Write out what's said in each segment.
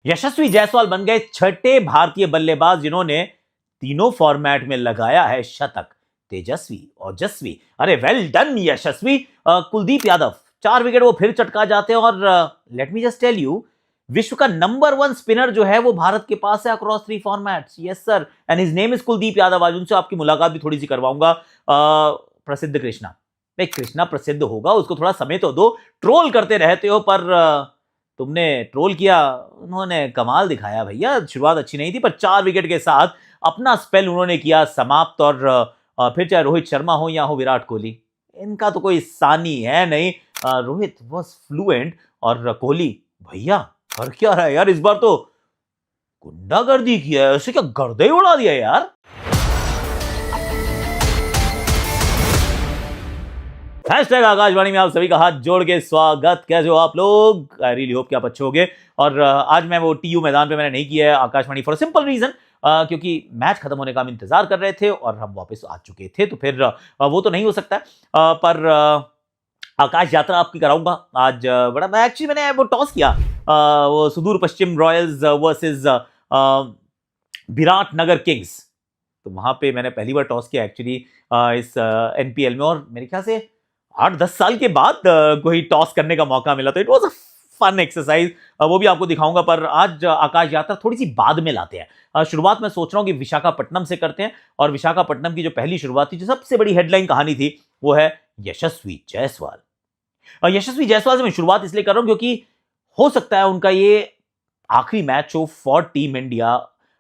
यशस्वी जायसवाल बन गए छठे भारतीय बल्लेबाज जिन्होंने तीनों फॉर्मेट में लगाया है शतक। तेजस्वी, ओजस्वी, अरे well done Yashasvi. Kuldeep Yadav 4 wicket वो फिर चटका जाते हैं और let me just tell you, विश्व का नंबर 1 स्पिनर जो है वो भारत के पास है across 3 formats. Yes sir, and his name is Kuldeep Yadav. आज उनसे आपकी मुलाकात भी थोड़ी सी करवाऊंगा। प्रसिद्ध कृष्णा, भाई कृष्णा प्रसिद्ध होगा, उसको थोड़ा समय तो दो। ट्रोल करते रहते हो पर तुमने ट्रोल किया, उन्होंने कमाल दिखाया भैया। शुरुआत अच्छी नहीं थी पर 4 विकेट के साथ अपना स्पेल उन्होंने किया समाप्त। और फिर चाहे रोहित शर्मा हो या हो विराट कोहली, इनका तो कोई सानी है नहीं। रोहित वाज फ्लुएंट और कोहली भैया कर क्या रहा है यार, इस बार तो गुंडागर्दी किया है, उसे क्या गर्दे ही उड़ा दिया यार। हैशटैग आकाशवाणी में आप सभी का हाथ जोड़ के स्वागत। कैसे हो आप लोग? आई रियली होप कि आप अच्छे होंगे। और आज मैं वो टीयू मैदान पे मैंने नहीं किया है आकाशवाणी फॉर सिंपल रीजन, क्योंकि मैच खत्म होने का हम इंतजार कर रहे थे और हम वापस आ चुके थे, तो फिर वो तो नहीं हो सकता। पर आकाश यात्रा आपकी कराऊंगा आज। बड़ा मैं एक्चुअली मैंने वो टॉस किया, वो सुदूर पश्चिम रॉयल्स वर्सेस विराटनगर किंग्स। तो वहां पे मैंने पहली बार टॉस किया एक्चुअली इस एनपीएल में, और मेरे ख्याल से 8-10 साल के बाद कोई टॉस करने का मौका मिला, तो it was a fun exercise. वो भी आपको दिखाऊंगा। पर आज आकाश यात्रा थोड़ी सी बाद में लाते हैं। शुरुआत मैं सोच रहा हूं कि विशाखापट्टनम से करते हैं, और विशाखापट्टनम की जो पहली शुरुआत थी, जो सबसे बड़ी हेडलाइन कहानी थी, वो है यशस्वी जायसवाल। यशस्वी जायसवाल से मैं शुरुआत इसलिए कर रहा हूं क्योंकि हो सकता है उनका ये आखिरी मैच हो for team India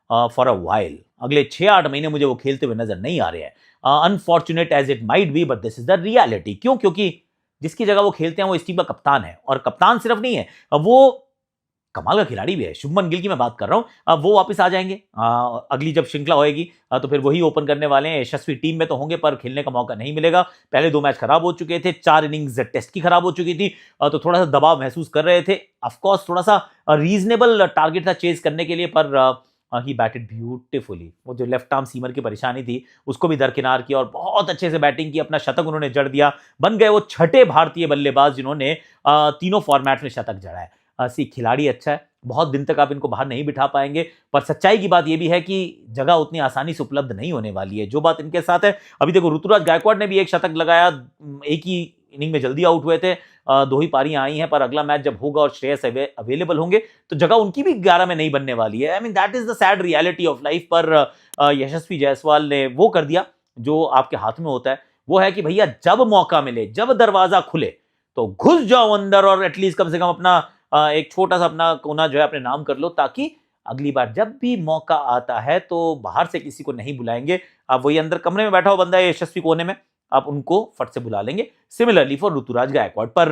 for a while. अगले 6-8 महीने मुझे वो खेलते हुए नजर नहीं आ रहे हैं। Unfortunate as it might be, but this is the reality. क्यों? क्योंकि जिसकी जगह वो खेलते हैं वो इस टीम का कप्तान है, और कप्तान सिर्फ नहीं है, वो कमाल का खिलाड़ी भी है। शुभमन गिल की मैं बात कर रहा हूं। अब वो वापस आ जाएंगे अगली जब श्रृंखला होएगी, तो फिर वही ओपन करने वाले हैं। यशस्वी टीम में तो होंगे पर खेलने का मौका नहीं मिलेगा। पहले 2 मैच खराब हो चुके थे, 4 इनिंग्स टेस्ट की खराब हो चुकी थी, तो थोड़ा सा दबाव महसूस कर रहे थे। ऑफकोर्स थोड़ा सा रीजनेबल टारगेट था चेज करने के लिए, पर ही बैटेड ब्यूटिफुली। वो जो लेफ्ट आर्म सीमर की परेशानी थी उसको भी दरकिनार किया और बहुत अच्छे से बैटिंग की, अपना शतक उन्होंने जड़ दिया। बन गए वो छठे भारतीय बल्लेबाज जिन्होंने तीनों फॉर्मेट में शतक जड़ा है। खिलाड़ी अच्छा है, बहुत दिन तक आप इनको बाहर नहीं बिठा पाएंगे, पर सच्चाई की बात यह भी है कि जगह उतनी आसानी से उपलब्ध नहीं होने वाली है। जो बात इनके साथ है, अभी देखो ऋतुराज गायकवाड़ ने भी एक शतक लगाया, एक ही इनिंग में जल्दी आउट हुए थे। 2 ही पारियां आई हैं, पर अगला मैच जब होगा और श्रेयस अवेलेबल होंगे तो जगह उनकी भी 11 में नहीं बनने वाली है। I mean that is the sad reality of life. पर यशस्वी जायसवाल ने वो कर दिया जो आपके हाथ में होता है, वो है कि भैया जब मौका मिले, जब दरवाजा खुले तो घुस जाओ अंदर, और एटलीस्ट कम से कम अपना एक छोटा सा अपना कोना जो है अपने नाम कर लो, ताकि अगली बार जब भी मौका आता है तो बाहर से किसी को नहीं बुलाएंगे। आप वही अंदर कमरे में बैठा हो बंदा है यशस्वी कोने में, आप उनको फट से बुला लेंगे। Similarly for Ruturaj Gaikwad. पर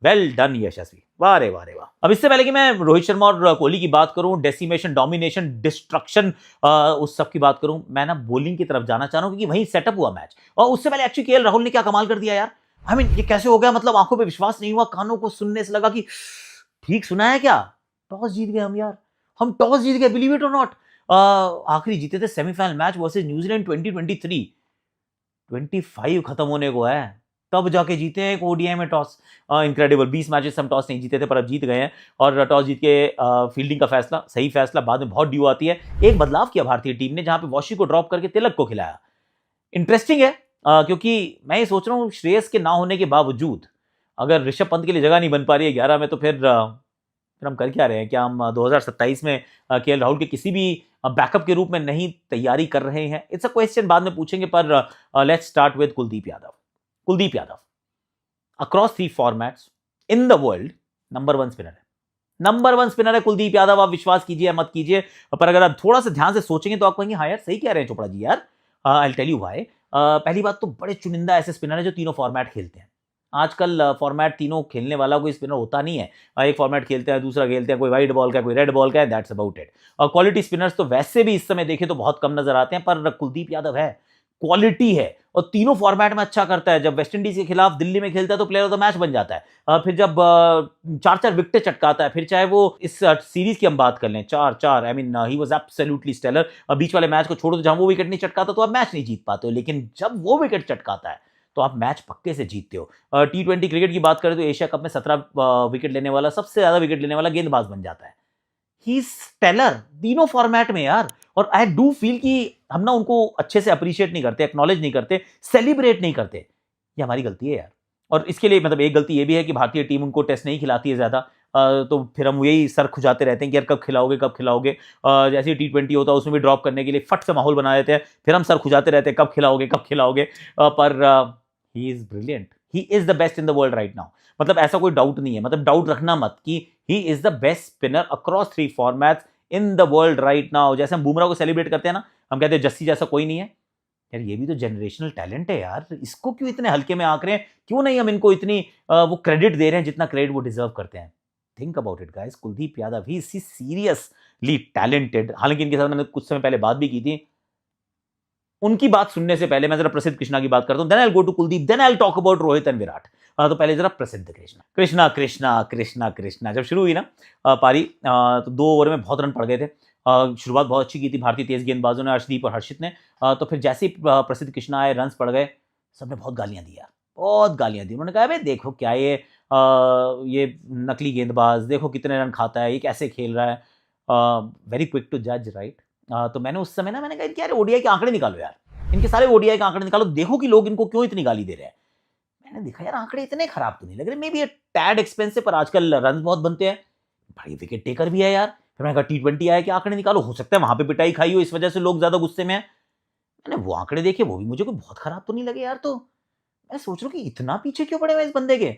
वेल डन यशस्वी, वाह रे वाह रे वाह। अब इससे पहले कि मैं रोहित शर्मा और कोहली की बात करूं, डेसिमेशन, डोमिनेशन, डिस्ट्रक्शन, उस सब की बात करूं, मैं ना बॉलिंग की तरफ जाना चाह रहा हूं क्योंकि वहीं सेटअप हुआ मैच। और उससे पहले एक्चुअली केएल राहुल ने क्या कमाल कर दिया यार। आई मीन ये कैसे हो गया, मतलब आंखों पे विश्वास नहीं हुआ, कानों को सुनने से लगा कि ठीक सुना है क्या, टॉस जीत गए हम यार, हम टॉस जीत गए, बिलीव इट और नॉट। आखिरी जीते थे सेमीफाइनल मैच वर्सेस न्यूजीलैंड 2023, 25 खत्म होने को है, तब जाके जीते हैं एक ओडीआई में टॉस। इनक्रेडिबल। 20 मैचेस हम टॉस नहीं जीते थे, पर अब जीत गए हैं। और टॉस जीत के फील्डिंग का फैसला, सही फैसला, बाद में बहुत ड्यू आती है। एक बदलाव किया भारतीय टीम ने, जहां पे वॉशी को ड्रॉप करके तिलक को खिलाया। इंटरेस्टिंग है, क्योंकि मैं ये सोच रहा हूँ श्रेयस के ना होने के बावजूद अगर ऋषभ पंत के लिए जगह नहीं बन पा रही है 11 में, तो फिर हम कर क्या रहे हैं? क्या हम 2027 में केएल राहुल के किसी भी बैकअप के रूप में नहीं तैयारी कर रहे हैं? इट्स अ क्वेश्चन, बाद में पूछेंगे। पर let's start with Kuldeep Yadav. Kuldeep Yadav across 3 formats in the world number 1 spinner है। नंबर 1 स्पिनर है कुलदीप यादव। आप विश्वास कीजिए मत कीजिए, पर अगर आप थोड़ा सा ध्यान से सोचेंगे तो आप कहेंगे हाँ यार सही कह रहे हैं चोपड़ा जी यार। I will tell you why. पहली बात तो बड़े चुनिंदा ऐसे स्पिनर है जो तीनों फॉर्मेट खेलते हैं। आजकल फॉर्मेट तीनों खेलने वाला कोई स्पिनर होता नहीं है। एक फॉर्मेट खेलते हैं, दूसरा खेलते हैं, कोई वाइट बॉल का, कोई रेड बॉल का है, दैट्स अबाउट इट। और क्वालिटी स्पिनर्स तो वैसे भी इस समय देखें तो बहुत कम नजर आते हैं, पर कुलदीप यादव है, क्वालिटी है, और तीनों फॉर्मेट में अच्छा करता है। जब वेस्ट इंडीज के खिलाफ दिल्ली में खेलता है तो प्लेयर ऑफ द मैच बन जाता है। फिर जब 4-4 विकेट चटकाता है, फिर चाहे वो इस सीरीज की हम बात कर लें 4-4, I mean he was absolutely stellar. बीच वाले मैच को छोड़ो तो जहां वो विकेट नहीं चटकाता तो आप मैच नहीं जीत पाते हो, लेकिन जब वो विकेट चटकाता है तो आप मैच पक्के से जीतते हो। T20 क्रिकेट की बात करें तो एशिया कप में 17 विकेट लेने वाला, सबसे ज्यादा विकेट लेने वाला गेंदबाज बन जाता है। ही इज स्टेलर तीनों फॉर्मेट में यार। और आई डू फील कि हम ना उनको अच्छे से अप्रिशिएट नहीं करते, एक्नॉलेज नहीं करते, सेलिब्रेट नहीं करते। ये हमारी गलती है यार। और इसके लिए मतलब एक गलती ये भी है कि भारतीय टीम उनको टेस्ट नहीं खिलाती है ज्यादा। तो फिर हम यही सर खुजाते रहते हैं कि यार कब खिलाओगे कब खिलाओगे। जैसे T20 होता है उसमें भी ड्रॉप करने के लिए फट से माहौल बना देते हैं, फिर हम सर खुजाते रहते हैं कब खिलाओगे कब खिलाओगे। पर he is brilliant, he is the best in the world right now. मतलब ऐसा कोई डाउट नहीं है, मतलब डाउट रखना मत कि he is the best spinner across 3 formats in the world right now. जैसे हम बुमराह को सेलिब्रेट करते हैं ना, हम कहते हैं जस्सी जैसा कोई नहीं है। यार ये भी तो जनरेशनल टैलेंट है यार, इसको क्यों इतने हल्के में आंक रहे हैं, क्यों नहीं हम इनको इतनी वो क्रेडिट दे रहे हैं जितना क्रेडिट वो डिजर्व करते हैं। Think about it guys, Kuldeep Yadav he is seriously talented. हालांकि इनके साथ मैंने कुछ समय पहले बात भी की थी। उनकी बात सुनने से पहले मैं जरा प्रसिद्ध कृष्णा की बात करता हूं, then I will go to Kuldeep, then I will talk about Rohit and Virat. तो पहले जरा प्रसिद्ध कृष्णा कृष्णा कृष्णा कृष्णा कृष्णा जब शुरू हुई ना पारी, तो 2 ओवर में बहुत रन पड़ गए थे। शुरुआत बहुत अच्छी की थी भारतीय तेज गेंदबाजों ने, अर्शदीप और हर्षित ने। तो फिर जैसे ही प्रसिद्ध कृष्णा आए, रन्स पड़ गए, सबने बहुत गालियां दी यार, बहुत गालियां दी। उन्होंने कहा भाई देखो क्या ये नकली गेंदबाज, देखो कितने रन खाता है, ये कैसे खेल रहा है। वेरी क्विक टू जज राइट। तो मैंने उस समय ना मैंने कहा कि यार ओडीआई के आंकड़े निकालो यार, इनके सारे ओडीआई के आंकड़े निकालो, देखो कि लोग इनको क्यों इतनी गाली दे रहे हैं। मैंने देखा यार आंकड़े इतने खराब तो नहीं लग रहे, मे बी टैड एक्सपेंसिव, पर आजकल रन बहुत बनते हैं, बड़ी विकेट टेकर भी है यार। फिर मैंने कहा T20 आया कि आंकड़े निकालो, हो सकता है वहां पे पिटाई खाई हो, इस वजह से लोग ज्यादा गुस्से में हैं। मैंने वो आंकड़े देखे, वो भी मुझे कोई बहुत खराब तो नहीं लगे यार। तो मैं सोच रहा हूँ कि इतना पीछे क्यों पड़े हुए इस बंदे के।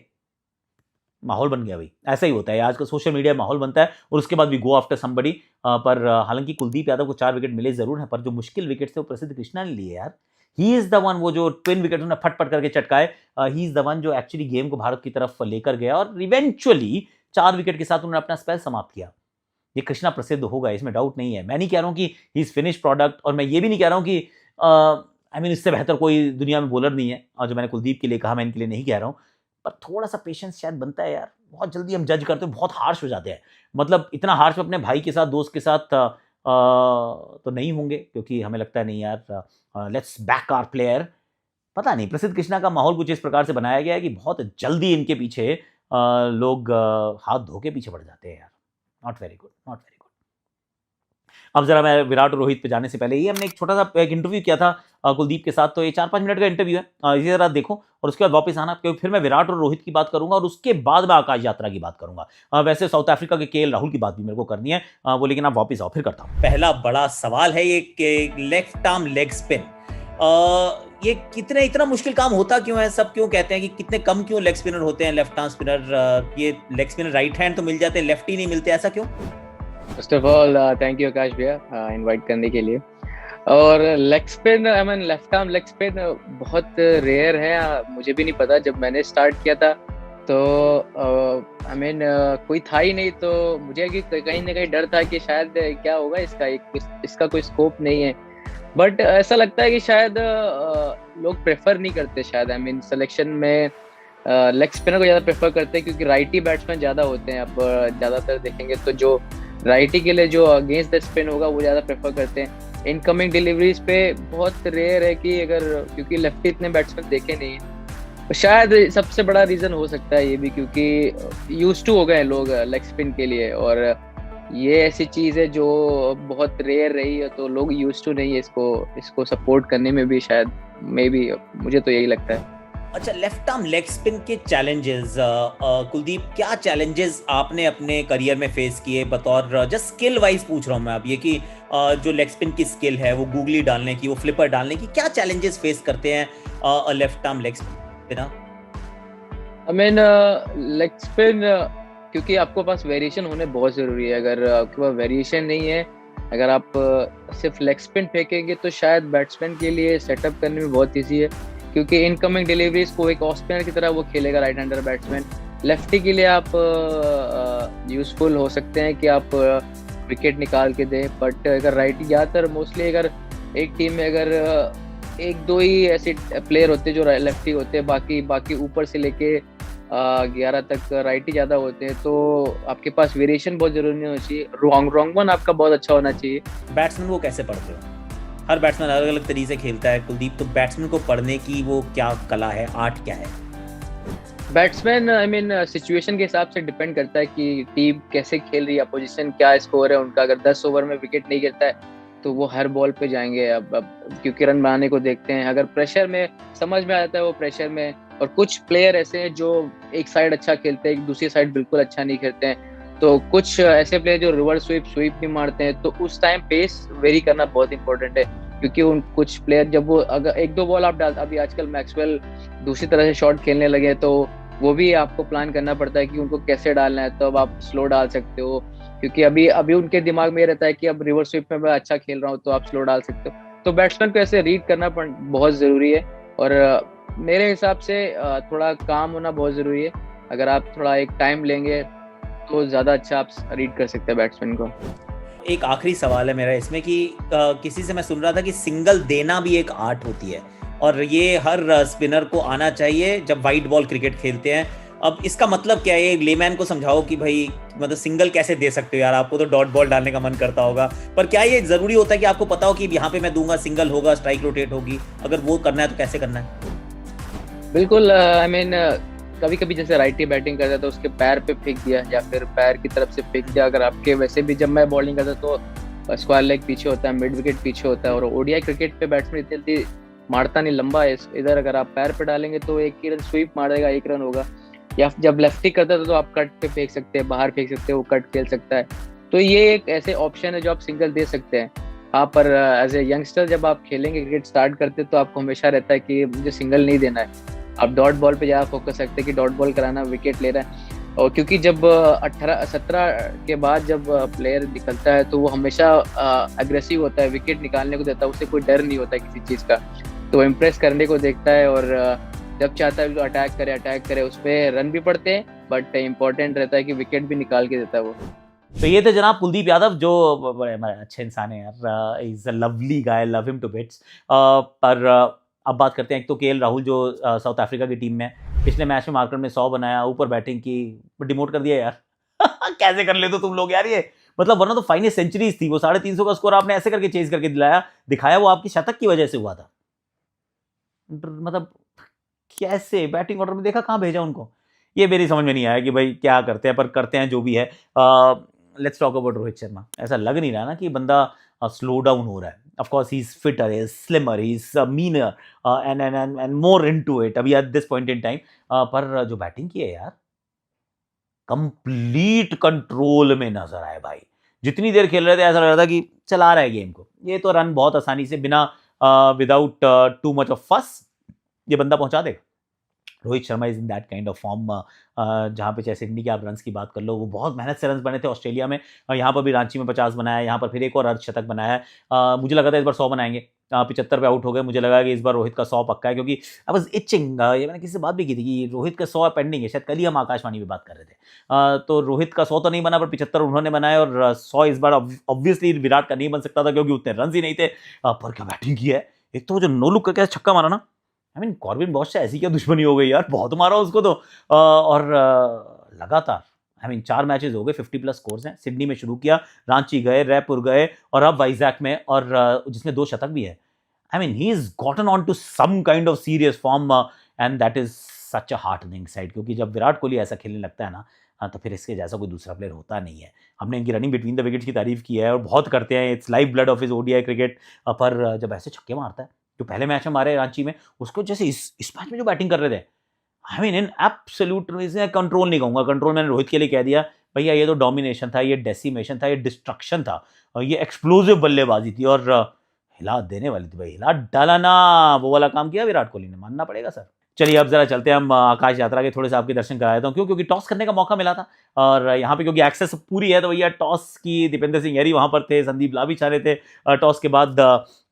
माहौल बन गया भाई, ऐसा ही होता है आज का सोशल मीडिया, माहौल बनता है और उसके बाद वी गो आफ्टर समबडी। पर हालांकि कुलदीप यादव को 4 विकेट मिले जरूर हैं, पर जो मुश्किल विकेट थे वो प्रसिद्ध कृष्णा ने लिए यार। ही इज द वन, वो जो ट्विन विकेट उन्होंने फट करके चटकाए, ही इज द वन जो एक्चुअली गेम को भारत की तरफ लेकर गया और इवेंचुअली 4 विकेट के साथ उन्होंने अपना स्पेल समाप्त किया। ये कृष्णा प्रसिद्ध होगा, इसमें डाउट नहीं है। मैं नहीं कह रहा हूं कि ही इज फिनिश प्रोडक्ट, और मैं ये भी नहीं कह रहा हूं कि आई मीन इससे बेहतर कोई दुनिया में बॉलर नहीं है। और जो मैंने कुलदीप के लिए कहा, मैं इनके लिए नहीं कह रहा हूं, पर थोड़ा सा पेशेंस शायद बनता है यार। बहुत जल्दी हम जज करते हैं, बहुत हार्श हो जाते हैं। मतलब इतना हार्श अपने भाई के साथ, दोस्त के साथ तो नहीं होंगे, क्योंकि हमें लगता है नहीं यार, लेट्स बैक आवर प्लेयर। पता नहीं प्रसिद्ध कृष्णा का माहौल कुछ इस प्रकार से बनाया गया है कि बहुत जल्दी इनके पीछे लोग हाथ धो के पीछे पड़ जाते हैं यार। Not very good, not very good. अब जरा मैं विराट और रोहित पे जाने से पहले, ये हमने एक छोटा सा एक इंटरव्यू किया था कुलदीप के साथ, तो ये 4-5 मिनट का इंटरव्यू है, इसी तरह देखो और उसके बाद वापस आना, क्योंकि फिर मैं विराट और रोहित की बात करूंगा और उसके बाद मैं आकाश यात्रा की बात करूंगा। वैसे साउथ अफ्रीका के KL राहुल की बात भी मेरे को करनी है, वो लेकिन आप वापस आओ फिर करता हूँ। पहला बड़ा सवाल है ये लेफ्ट आर्म लेग स्पिन, ये कितने इतना मुश्किल काम होता क्यों है? सब क्यों कहते हैं कि कितने कम क्यों लेग स्पिनर होते हैं, लेफ्ट आर्म स्पिनर, ये लेग स्पिनर राइट हैंड तो मिल जाते हैं, लेफ्ट ही नहीं मिलते, ऐसा क्यों? First of all thank you Akash भैया इनवाइट करने के लिए। और leg spin, I mean left arm leg spin बहुत रेयर है, मुझे भी नहीं पता। जब मैंने स्टार्ट किया था तो आई मीन कोई था ही नहीं, तो मुझे कहीं ना कहीं डर था कि शायद क्या होगा इसका कोई स्कोप नहीं है। बट ऐसा लगता है कि शायद लोग प्रेफर नहीं करते, शायद आई मीन सिलेक्शन में लेग स्पिनर को ज़्यादा प्रेफर करते हैं, क्योंकि राइटी बैट्समैन ज़्यादा होते हैं। अब ज़्यादातर देखेंगे तो जो राइटी के लिए जो अगेंस्ट द स्पिन होगा वो ज़्यादा प्रेफर करते हैं। इनकमिंग डिलीवरीज पे बहुत रेयर है कि अगर, क्योंकि लेफ्टी इतने बैट्समैन देखे नहीं हैं, तो शायद सबसे बड़ा रीज़न हो सकता है ये भी, क्योंकि यूज टू हो गए हैं लोग लेग स्पिन के लिए, और ये ऐसी चीज़ है जो बहुत रेयर रही है, तो लोग यूज टू नहीं है इसको सपोर्ट करने में भी, शायद मे बी, मुझे तो यही लगता है। अच्छा, लेफ्ट आर्म लेग स्पिन के चैलेंजेस, कुलदीप क्या चैलेंजेस आपने अपने करियर में फेस किए, बतौर जस्ट स्किल वाइज पूछ रहा हूँ मैं अब, ये कि जो लेग स्पिन की स्किल है, वो गूगली डालने की, वो फ्लिपर डालने की, क्या चैलेंजेस फेस करते हैं left arm leg spinner? I mean leg spin, क्योंकि आपको पास वेरिएशन होने बहुत ज़रूरी है। अगर आपके पास वेरिएशन नहीं है, अगर आप सिर्फ लेग स्पिन फेंकेंगे तो शायद बैट्समैन के लिए सेटअप करने में बहुत ईजी है, क्योंकि इनकमिंग डिलीवरीज को एक ऑफ स्पिनर की तरह वो खेलेगा राइट हैंडर बैट्समैन। लेफ्टी के लिए आप यूजफुल हो सकते हैं कि आप विकेट निकाल के दें, बट अगर राइटी, ज़्यादातर मोस्टली अगर एक टीम में अगर 1-2 ही ऐसे प्लेयर होते हैं जो लेफ्टी होते हैं, बाकी ऊपर से लेके 11 तक राइटी ज़्यादा होते हैं, तो आपके पास वेरिएशन बहुत ज़रूरी नहीं होना चाहिए। रॉन्ग वन आपका बहुत अच्छा होना चाहिए। बैट्समैन को कैसे पढ़ते हो? हर बैट्समैन अलग अलग तरीके से खेलता है कुलदीप, तो बैट्समैन को पढ़ने की वो क्या कला है, आर्ट क्या है? बैट्समैन आई मीन सिचुएशन के हिसाब से डिपेंड करता है कि टीम कैसे खेल रही है, अपोजिशन क्या स्कोर है उनका। अगर 10 ओवर में विकेट नहीं गिरता है तो वो हर बॉल पे जाएंगे अब क्योंकि रन बनाने को देखते हैं। अगर प्रेशर में समझ में आता है वो प्रेशर में, और कुछ प्लेयर ऐसे हैं जो एक साइड अच्छा खेलते हैं, एक दूसरी साइड बिल्कुल अच्छा नहीं खेलते हैं, तो कुछ ऐसे प्लेयर जो रिवर्स स्वीप भी मारते हैं, तो उस टाइम पेस वेरी करना बहुत इंपॉर्टेंट है। क्योंकि उन कुछ प्लेयर जब वो अगर एक दो बॉल आप डाल, अभी आजकल मैक्सवेल दूसरी तरह से शॉट खेलने लगे, तो वो भी आपको प्लान करना पड़ता है कि उनको कैसे डालना है, तो अब आप स्लो डाल सकते हो। क्योंकि अभी अभी उनके दिमाग में ये रहता है कि अब रिवर्स स्वीप में मैं अच्छा खेल रहा हूँ, तो आप स्लो डाल सकते हो। तो बैट्समैन को ऐसे रीड करना बहुत जरूरी है, और मेरे हिसाब से थोड़ा काम होना बहुत जरूरी है। अगर आप थोड़ा एक टाइम लेंगे तो ज्यादा अच्छा आप रीड कर सकते हैं बैट्समैन को। एक आखिरी सवाल है मेरा इसमें कि किसी से मैं सुन रहा था कि सिंगल देना भी एक आर्ट होती है, और ये हर स्पिनर को आना चाहिए जब वाइट बॉल क्रिकेट खेलते हैं। अब इसका मतलब क्या है, लेमैन को समझाओ कि भाई मतलब सिंगल कैसे दे सकते हो यार, आपको तो डॉट बॉल डालने का मन करता होगा, पर क्या ये जरूरी होता है कि आपको पता हो कि यहाँ पे मैं दूंगा सिंगल होगा, स्ट्राइक रोटेट होगी? अगर वो करना है तो कैसे करना है? बिल्कुल आई मीन कभी कभी जैसे राइटी बैटिंग करता है तो उसके पैर पे फेंक दिया या फिर पैर की तरफ से फेंक दिया। अगर आपके वैसे भी जब मैं बॉलिंग करता तो स्क्वायर लेग पीछे होता है, मिड विकेट पीछे होता है, और ओडीआई क्रिकेट पे बैट्समैन इतनी जल्दी मारता नहीं लंबा है। इधर अगर आप पैर पे डालेंगे तो एक ही रन स्वीप मारेगा, एक रन होगा। या जब लेफ्टी करता था तो आप कट पे फेंक सकते हैं, बाहर फेंक सकते हैं, वो कट खेल सकता है। तो ये एक ऐसे ऑप्शन है जो आप सिंगल दे सकते हैं। हाँ, पर एज ए यंगस्टर जब आप खेलेंगे क्रिकेट स्टार्ट करते तो आपको हमेशा रहता है कि मुझे सिंगल नहीं देना है। आप डॉट बॉल पे ज़्यादा फोकस रखते हैं कि डॉट बॉल कराना, विकेट ले रहा है। और क्योंकि जब 18-17 के बाद जब प्लेयर निकलता है तो वो हमेशा अग्रेसिव होता है, विकेट निकालने को देता है, उसे कोई डर नहीं होता किसी चीज़ का, तो इम्प्रेस करने को देखता है। और जब चाहता है तो अटैक करे, उस पर रन भी पड़ते हैं, बट इम्पोर्टेंट रहता है कि विकेट भी निकाल के देता है वो। तो ये थे जनाब कुलदीप यादव, जो बड़े अच्छे इंसान है यार, is a lovely guy, love him to bits. पर अब बात करते हैं, एक तो केएल राहुल जो साउथ अफ्रीका की टीम में पिछले मैच में मार्कर में 100 बनाया, ऊपर बैटिंग की, डिमोट कर दिया यार। कैसे कर लेते हो तुम लोग यार ये, मतलब one of the finest centuries थी वो, 350 का स्कोर आपने ऐसे करके चेज करके दिखाया, वो आपकी शतक की वजह से हुआ था। मतलब कैसे बैटिंग ऑर्डर में देखा, कहाँ भेजा उनको, ये मेरी समझ में नहीं आया कि भाई क्या करते हैं, पर करते हैं जो भी है। Let's talk about Rohit Sharma. ऐसा लग नहीं रहा ना कि बंदा स्लो डाउन हो रहा है। Of course he is fitter, he is slimmer, he is meaner and more into it अभी at this point in time. पर जो बैटिंग की है यार, कंप्लीट कंट्रोल में नजर आए भाई। जितनी देर खेल रहे थे ऐसा लग रहा था कि चला रहा है गेम को, ये तो रन बहुत आसानी से बिना विदाउट टू मच ऑफ फस ये बंदा पहुंचा देगा। Rohit Sharma is in that kind of form, जहाँ पे चाहे सिडनी के आप रन्स की बात कर लो, वो बहुत मेहनत से रन्स बने थे ऑस्ट्रेलिया में, यहाँ पर भी रांची में 50 बनाया, यहाँ पर फिर एक और अर्धशतक बनाया है। मुझे लगा था इस बार 100 बनाएंगे, 75 पे आउट हो गए। मुझे लगा कि इस बार रोहित का 100 पक्का है, क्योंकि आई वाज इचिंग, ये मैंने किसी से बात भी की थी कि रोहित का 100 पेंडिंग है, शायद कल ही हम आकाशवाणी में बात कर रहे थे। तो रोहित का 100 तो नहीं बना, पर 75 उन्होंने बनाए, और 100 इस बार ऑब्वियसली विराट का नहीं बन सकता था क्योंकि उतने रन ही नहीं थे। पर क्या बैटिंग की है, एक तो जो नो लुक करके छक्का मारा ना, आई मीन कॉर्बिन बॉश से ऐसी क्या दुश्मनी हो गई यार, बहुत मारा उसको तो। और लगातार आई मीन 4 मैचेस हो गए, 50+ स्कोर्स हैं। सिडनी में शुरू किया, रांची गए, रायपुर गए, और अब वाइजैक में, और जिसमें 2 शतक भी है। I mean he is gotten on to some kind of serious form, and that is such a heartening side, क्योंकि जब विराट कोहली ऐसा खेलने लगता है ना, तो फिर इसके जैसा कोई दूसरा प्लेयर होता नहीं है। हमने इनकी रनिंग बिटवीन द विकेट्स की तारीफ की है और बहुत करते हैं, it's life blood of his ODI cricket. पर जब ऐसे छक्के मारता है, जो पहले मैच में मारे रांची में, उसको जैसे इस मैच में जो बैटिंग कर रहे थे, I mean in absolute control नहीं कहूँगा, कंट्रोल मैंने रोहित के लिए कह दिया भैया, ये तो डोमिनेशन था, ये डेसिमेशन था, ये डिस्ट्रक्शन था, और ये एक्सप्लोसिव बल्लेबाजी थी, और हिला देने वाली थी भाई, हिला डाला ना, वो वाला काम किया विराट कोहली ने, मानना पड़ेगा सर। चलिए अब जरा चलते हैं हम आकाश यात्रा के, थोड़े से आपके दर्शन करा देता हूँ। क्यों? क्योंकि टॉस करने का मौका मिला था, और यहाँ पे क्योंकि एक्सेस पूरी है, तो भैया टॉस की दीपेंद्र सिंह यारी वहाँ पर थे, संदीप लाबिच आ रहे थे। टॉस के बाद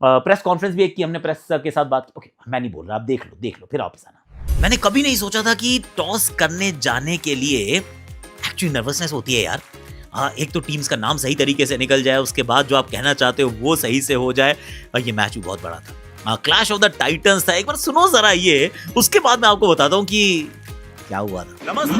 प्रेस कॉन्फ्रेंस भी एक की हमने, प्रेस के साथ बात की। ओके, मैं नहीं बोल रहा, आप देख लो फिर वापस आना। मैंने कभी नहीं सोचा था कि टॉस करने जाने के लिए एक्चुअली नर्वसनेस होती है यार। एक तो टीम्स का नाम सही तरीके से निकल जाए, उसके बाद जो आप कहना चाहते हो वो सही से हो जाए। ये मैच भी बहुत बड़ा था, क्लैश ऑफ द टाइटंस था। एक बार सुनो जरा ये, उसके बाद मैं आपको बताता हूँ कि क्या हुआ था। नमस्ते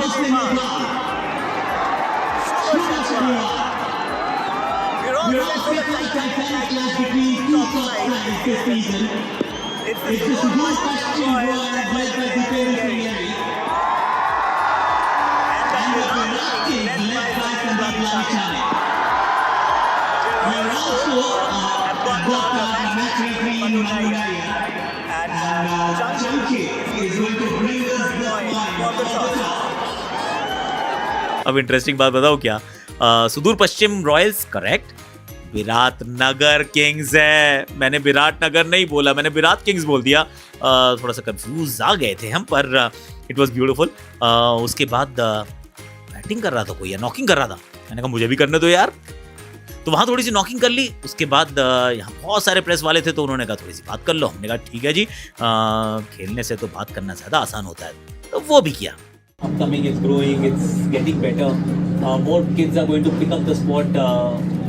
अब इंटरेस्टिंग बात बताओ क्या, सुदूर पश्चिम रॉयल्स करेक्ट, विराट नगर किंग्स है। मैंने विराट नगर नहीं बोला, मैंने विराट किंग्स बोल दिया। थोड़ा सा कंफ्यूज आ गए थे हम, पर इट वाज ब्यूटीफुल। उसके बाद बैटिंग कर रहा था कोई या नॉकिंग कर रहा था, मैंने कहा मुझे भी करने दो यार, तो वहाँ थोड़ी सी नॉकिंग कर ली। उसके बाद यहाँ बहुत सारे प्रेस वाले थे, तो उन्होंने कहा थोड़ी सी बात कर लो। हमने कहा ठीक है जी, खेलने से तो बात करना ज़्यादा आसान होता है, तो वो भी किया। Upcoming, it's growing, it's getting better. More kids are going to pick up the sport,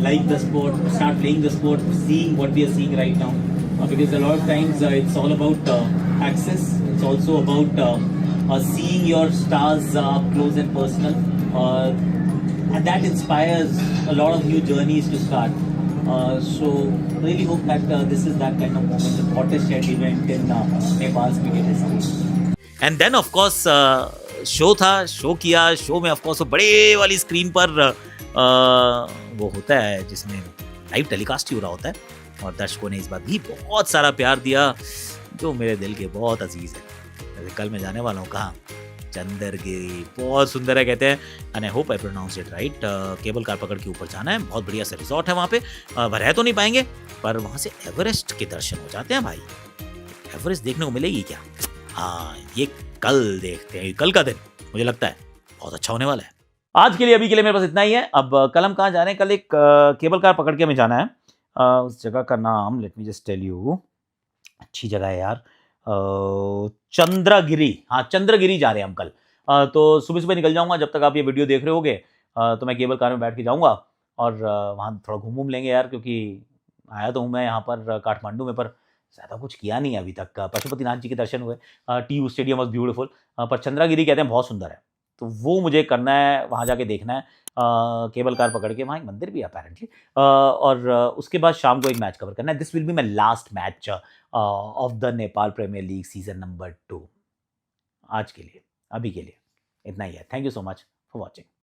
like the sport, start playing the sport, seeing what we are seeing right now. Because a lot of times it's all about access. It's also about seeing your stars up close and personal, and that inspires a lot of new journeys to start. So really hope that this is that kind of moment, the hottest yet event in Nepal's cricket history. And then of course show था, show किया। Show में of course वो बड़े वाली screen पर वो होता है जिसमें लाइव टेलीकास्ट ही हो रहा होता है, और दर्शकों ने इस बार भी बहुत सारा प्यार दिया, जो मेरे दिल के बहुत अजीज है। जैसे कल मैं जाने वाला हूँ कहाँ, चंद्रगिरी, बहुत सुंदर है कहते हैं, and I hope I pronounce it right. Cable car पकड़ के ऊपर जाना है, बहुत बढ़िया सा रिजॉर्ट है वहाँ पे। रह तो नहीं पाएंगे, पर वहाँ से एवरेस्ट के दर्शन हो जाते हैं भाई। एवरेस्ट देखने को मिलेगी क्या? हाँ, ये कल देखते हैं, कल का दिन मुझे लगता है बहुत अच्छा होने वाला है। आज के लिए, अभी के लिए मेरे पास इतना ही है। अब कल हम कहाँ जा रहे हैं? कल एक केबल कार पकड़ के हमें जाना है। उस जगह का नाम let me just tell you, अच्छी जगह है यार, चंद्रगिरी। हाँ, चंद्रगिरी जा रहे हैं हम कल। तो सुबह सुबह निकल जाऊंगा, जब तक आप ये वीडियो देख रहे होगे तो मैं केबल कार में बैठ के जाऊंगा, और वहाँ थोड़ा घूम लेंगे यार, क्योंकि आया तो हूँ मैं यहाँ पर काठमांडू में, पर ज़्यादा कुछ किया नहीं है अभी तक। पशुपतिनाथ जी के दर्शन हुए, TU स्टेडियम वॉज ब्यूटीफुल, पर चंद्रगिरी कहते हैं बहुत सुंदर है, तो वो मुझे करना है, वहाँ जाके देखना है। केबल कार पकड़ के, वहाँ एक मंदिर भी है अपेरेंटली, और उसके बाद शाम को एक मैच कवर करना है। This will be my last match of the Nepal premier league season number 2। आज के लिए, अभी के लिए इतना ही है। Thank you so much for watching.